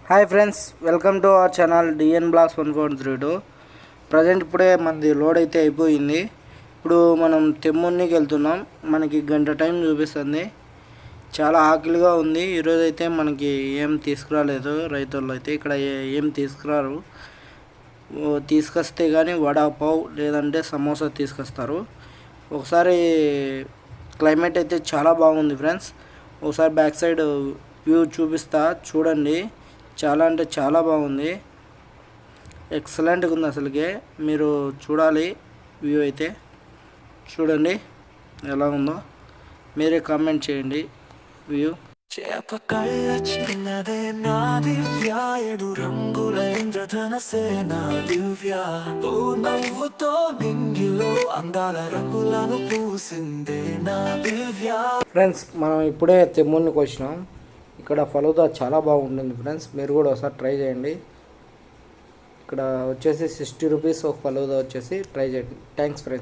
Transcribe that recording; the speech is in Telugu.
Hi friends, welcome to our channel DN blogs 1432. Present ఇప్పుడే మనది లోడ్ అయితే అయిపోయింది. ఇప్పుడు మనం తెమ్మునికి వెళ్తున్నాం. మనకి గంట టైం చూపిస్తుంది. చాలా ఆకలిగా ఉంది. ఈరోజు అయితే మనకి ఏం తీసుకురాలేదు. రైతులు అయితే ఇక్కడ ఏం తీసుకురారు. తీసుకొస్తే కానీ వడాపావ్ లేదంటే సమోసా తీసుకొస్తారు. ఒకసారి క్లైమేట్ అయితే చాలా బాగుంది ఫ్రెండ్స్. ఒకసారి బ్యాక్ సైడ్ వ్యూ చూపిస్తా, చూడండి. చాలా అంటే చాలా బాగుంది. ఎక్సలెంట్గా ఉంది. అసలుకే మీరు చూడాలి. వ్యూ అయితే చూడండి ఎలా ఉందో. మీరే కామెంట్ చేయండి. వ్యూ చేపకళ్ళ చిన్నదే నా దివ్య, ఏడు రంగుల ఇంద్రధనసేన దివ్య, ఓ నవ్వుతో నింగిలో అందాల రంగులను పూసిందే నా దివ్య. ఫ్రెండ్స్, మనం ఇప్పుడే తెమ్మునికి వచ్చినాం. ఇక్కడ ఫలూదా చాలా బాగుంటుంది ఫ్రెండ్స్. మీరు కూడా ఒకసారి ట్రై చేయండి. ఇక్కడ వచ్చేసి 60 రూపీస్ ఒక ఫలూదా వచ్చేసి ట్రై చేయండి. Thanks friends.